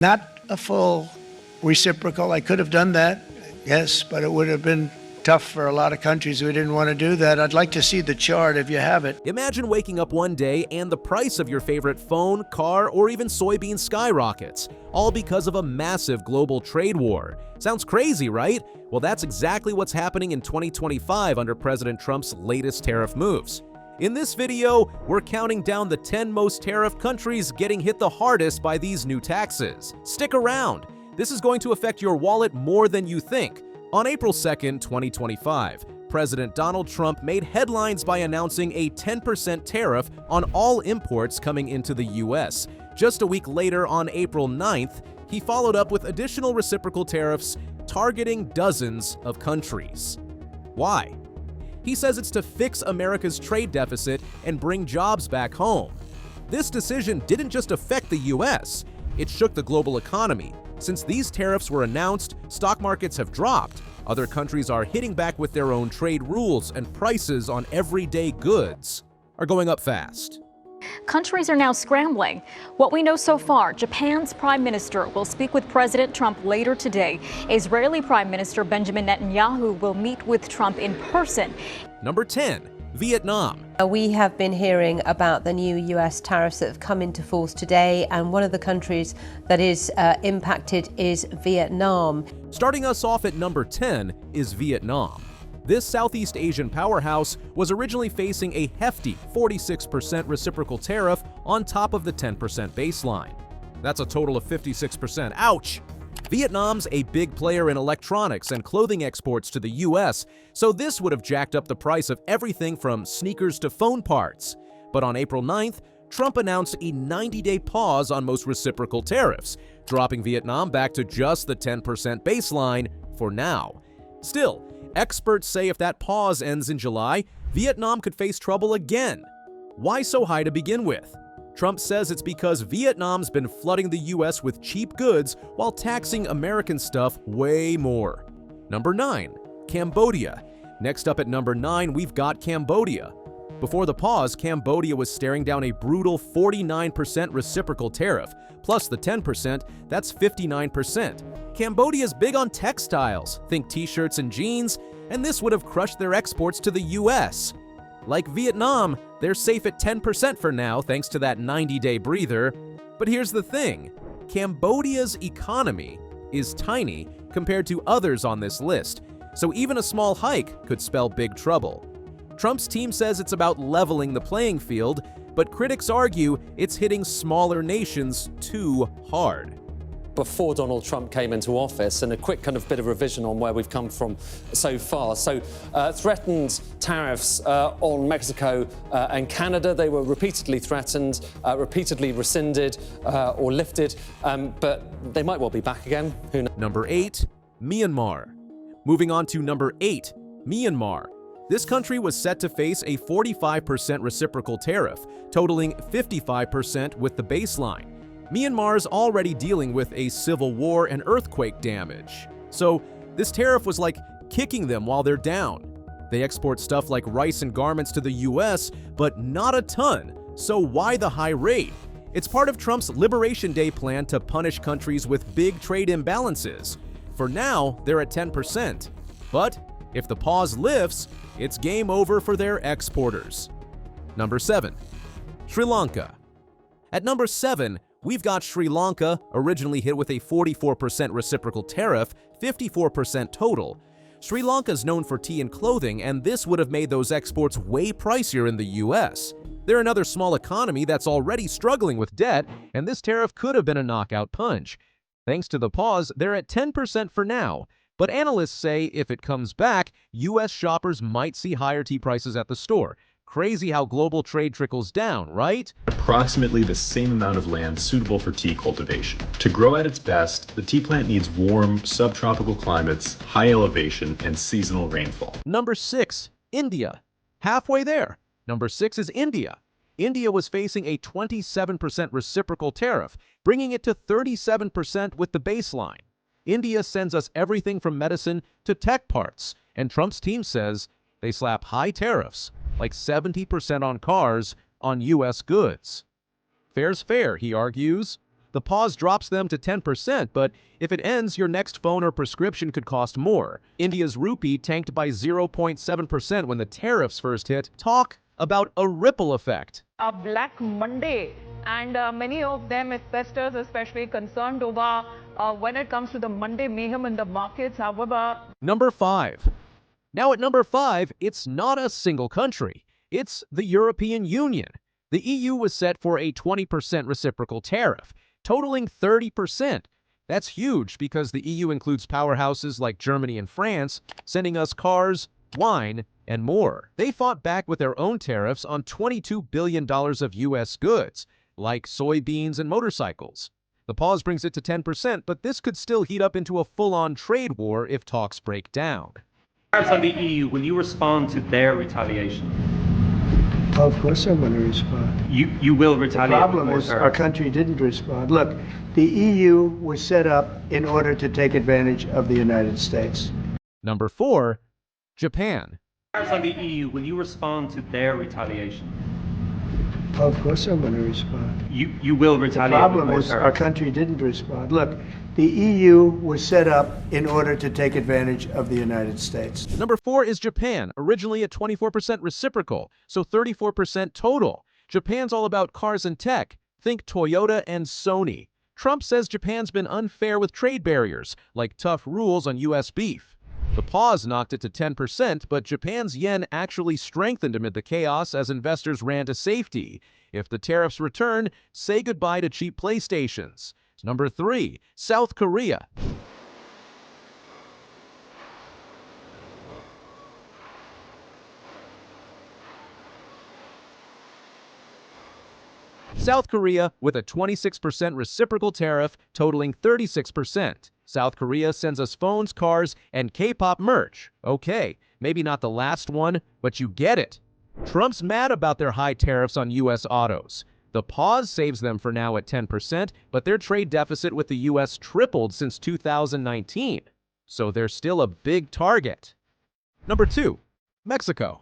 Not a full reciprocal. I could have done that, yes, but it would have been tough for a lot of countries who didn't want to do that. I'd like to see the chart if you have it. Imagine waking up one day and the price of your favorite phone, car, or even soybean skyrockets, all because of a massive global trade war. Sounds crazy, right? Well, that's exactly what's happening in 2025 under President Trump's latest tariff moves. In this video, we're counting down the 10 most tariff countries getting hit the hardest by these new taxes. Stick around. This is going to affect your wallet more than you think. On April 2nd, 2025, President Donald Trump made headlines by announcing a 10% tariff on all imports coming into the U.S. Just a week later, on April 9th, he followed up with additional reciprocal tariffs targeting dozens of countries. Why? He says it's to fix America's trade deficit and bring jobs back home. This decision didn't just affect the U.S., it shook the global economy. Since these tariffs were announced, stock markets have dropped. Other countries are hitting back with their own trade rules, and prices on everyday goods are going up fast. Countries are now scrambling. What we know so far, Japan's prime minister will speak with President Trump later today. Israeli Prime Minister Benjamin Netanyahu will meet with Trump in person. Number 10. Vietnam. We have been hearing about the new US tariffs that have come into force today, and one of the countries that is impacted is Vietnam. Starting us off at number 10 is Vietnam. This Southeast Asian powerhouse was originally facing a hefty 46% reciprocal tariff on top of the 10% baseline. That's a total of 56%. Ouch! Vietnam's a big player in electronics and clothing exports to the US, so this would have jacked up the price of everything from sneakers to phone parts. But on April 9th, Trump announced a 90-day pause on most reciprocal tariffs, dropping Vietnam back to just the 10% baseline for now. Still, experts say if that pause ends in July, Vietnam could face trouble again. Why so high to begin with? Trump says it's because Vietnam's been flooding the US with cheap goods while taxing American stuff way more. Number 9. Cambodia. Next up at number 9, we've got Cambodia. Before the pause, Cambodia was staring down a brutal 49% reciprocal tariff, plus the 10%, that's 59%. Cambodia's big on textiles, think t-shirts and jeans, and this would have crushed their exports to the US. Like Vietnam, they're safe at 10% for now thanks to that 90-day breather. But here's the thing, Cambodia's economy is tiny compared to others on this list, so even a small hike could spell big trouble. Trump's team says it's about leveling the playing field, but critics argue it's hitting smaller nations too hard. Before Donald Trump came into office, and a quick kind of bit of revision on where we've come from so far. So threatened tariffs on Mexico and Canada. They were repeatedly threatened, repeatedly rescinded or lifted, but they might well be back again. Who knows? Number 8. Myanmar. Moving on to number 8. Myanmar. This country was set to face a 45% reciprocal tariff, totaling 55% with the baseline. Myanmar's already dealing with a civil war and earthquake damage, so this tariff was like kicking them while they're down. They export stuff like rice and garments to the US, but not a ton, so why the high rate? It's part of Trump's Liberation Day plan to punish countries with big trade imbalances. For now, they're at 10%, but if the pause lifts, it's game over for their exporters. Number 7. Sri Lanka. At number 7, we've got Sri Lanka, originally hit with a 44% reciprocal tariff, 54% total. Sri Lanka's known for tea and clothing, and this would have made those exports way pricier in the US. They're another small economy that's already struggling with debt, and this tariff could have been a knockout punch. Thanks to the pause, they're at 10% for now. But analysts say if it comes back, US shoppers might see higher tea prices at the store. Crazy how global trade trickles down, right? Approximately the same amount of land suitable for tea cultivation. To grow at its best, the tea plant needs warm, subtropical climates, high elevation, and seasonal rainfall. Number 6. India. Halfway there. Number 6 is India. India was facing a 27% reciprocal tariff, bringing it to 37% with the baseline. India sends us everything from medicine to tech parts, and Trump's team says they slap high tariffs, like 70% on cars, on US goods. Fair's fair, he argues. The pause drops them to 10%, but if it ends, your next phone or prescription could cost more. India's rupee tanked by 0.7% when the tariffs first hit. Talk about a ripple effect. A Black Monday, and many of them, investors especially, concerned over when it comes to the Monday mayhem in the markets. However, Number 5. Now at number 5, it's not a single country. It's the European Union. The EU was set for a 20% reciprocal tariff, totaling 30%. That's huge because the EU includes powerhouses like Germany and France, sending us cars, wine, and more. They fought back with their own tariffs on $22 billion of U.S. goods, like soybeans and motorcycles. The pause brings it to 10%, but this could still heat up into a full-on trade war if talks break down. Tariffs on the EU, will you respond to their retaliation? Of course I'm going to respond. You will retaliate. The problem with more is our tariffs. country didn't respond. Look, the EU was set up in order to take advantage of the United States. Number 4. Japan. Tariffs on the EU, will you respond to their retaliation? Of course I'm going to respond. You will The retaliate. with problem more is our tariffs. country didn't respond. Look, the EU was set up in order to take advantage of the United States. Number 4 is Japan, originally at 24% reciprocal, so 34% total. Japan's all about cars and tech. Think Toyota and Sony. Trump says Japan's been unfair with trade barriers, like tough rules on U.S. beef. The pause knocked it to 10%, but Japan's yen actually strengthened amid the chaos as investors ran to safety. If the tariffs return, say goodbye to cheap PlayStations. Number 3, South Korea. South Korea with a 26% reciprocal tariff totaling 36%. South Korea sends us phones, cars, and K-pop merch. Okay, maybe not the last one, but you get it. Trump's mad about their high tariffs on U.S. autos. The pause saves them for now at 10%, but their trade deficit with the U.S. tripled since 2019. So they're still a big target. Number 2, Mexico.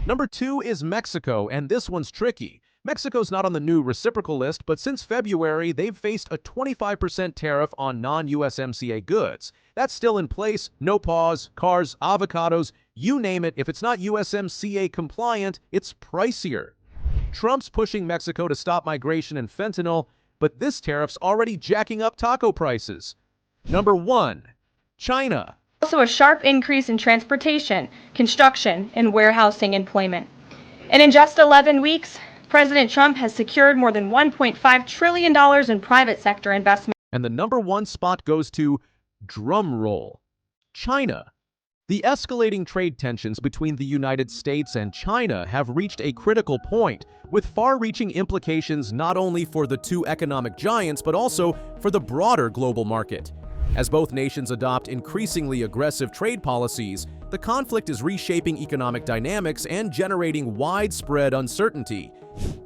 Number 2 is Mexico, and this one's tricky. Mexico's not on the new reciprocal list, but since February, they've faced a 25% tariff on non-USMCA goods. That's still in place, no pause, cars, avocados, you name it. If it's not USMCA compliant, it's pricier. Trump's pushing Mexico to stop migration and fentanyl, but this tariff's already jacking up taco prices. Number 1, China. Also a sharp increase in transportation, construction, and warehousing employment. And in just 11 weeks, President Trump has secured more than $1.5 trillion in private sector investment. And the number 1 spot goes to, drum roll, China. The escalating trade tensions between the United States and China have reached a critical point, with far-reaching implications not only for the two economic giants, but also for the broader global market. As both nations adopt increasingly aggressive trade policies, the conflict is reshaping economic dynamics and generating widespread uncertainty.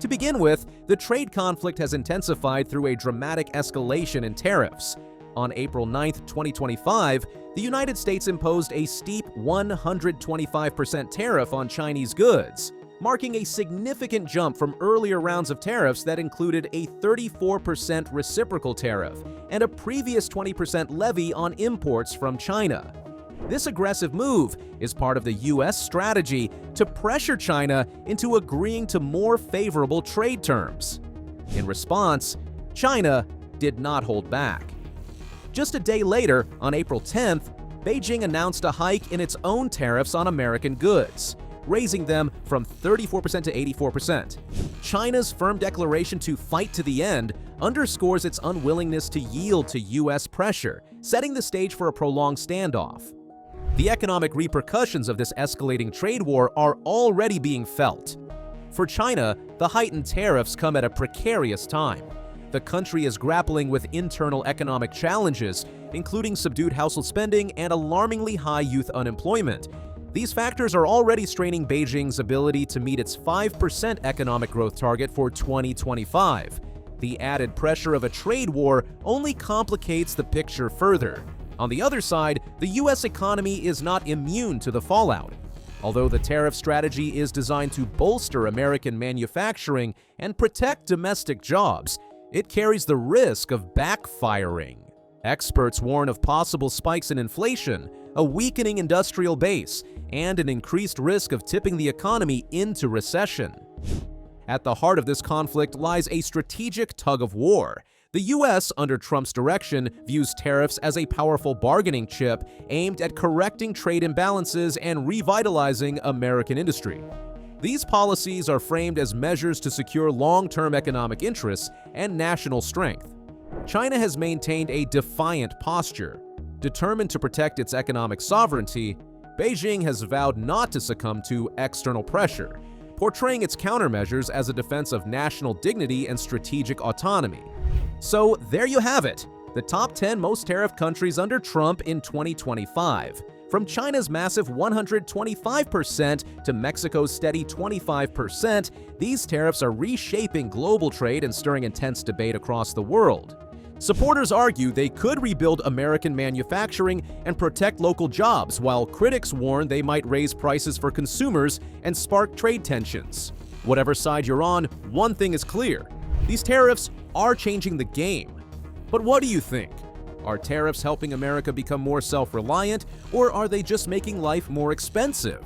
To begin with, the trade conflict has intensified through a dramatic escalation in tariffs. On April 9, 2025, the United States imposed a steep 125% tariff on Chinese goods, marking a significant jump from earlier rounds of tariffs that included a 34% reciprocal tariff and a previous 20% levy on imports from China. This aggressive move is part of the U.S. strategy to pressure China into agreeing to more favorable trade terms. In response, China did not hold back. Just a day later, on April 10th, Beijing announced a hike in its own tariffs on American goods, raising them from 34% to 84%. China's firm declaration to fight to the end underscores its unwillingness to yield to U.S. pressure, setting the stage for a prolonged standoff. The economic repercussions of this escalating trade war are already being felt. For China, the heightened tariffs come at a precarious time. The country is grappling with internal economic challenges, including subdued household spending and alarmingly high youth unemployment. These factors are already straining Beijing's ability to meet its 5% economic growth target for 2025. The added pressure of a trade war only complicates the picture further. On the other side, the U.S. economy is not immune to the fallout. Although the tariff strategy is designed to bolster American manufacturing and protect domestic jobs, it carries the risk of backfiring. Experts warn of possible spikes in inflation, a weakening industrial base, and an increased risk of tipping the economy into recession. At the heart of this conflict lies a strategic tug-of-war. The U.S., under Trump's direction, views tariffs as a powerful bargaining chip aimed at correcting trade imbalances and revitalizing American industry. These policies are framed as measures to secure long-term economic interests and national strength. China has maintained a defiant posture. Determined to protect its economic sovereignty, Beijing has vowed not to succumb to external pressure, portraying its countermeasures as a defense of national dignity and strategic autonomy. So there you have it, the top 10 most tariff countries under Trump in 2025. From China's massive 125% to Mexico's steady 25%, these tariffs are reshaping global trade and stirring intense debate across the world. Supporters argue they could rebuild American manufacturing and protect local jobs, while critics warn they might raise prices for consumers and spark trade tensions. Whatever side you're on, one thing is clear: these tariffs are changing the game. But what do you think? Are tariffs helping America become more self-reliant, or are they just making life more expensive?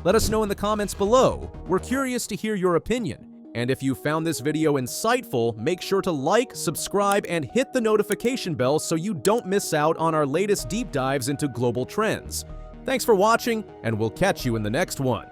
Let us know in the comments below. We're curious to hear your opinion. And if you found this video insightful, make sure to like, subscribe, and hit the notification bell so you don't miss out on our latest deep dives into global trends. Thanks for watching, and we'll catch you in the next one.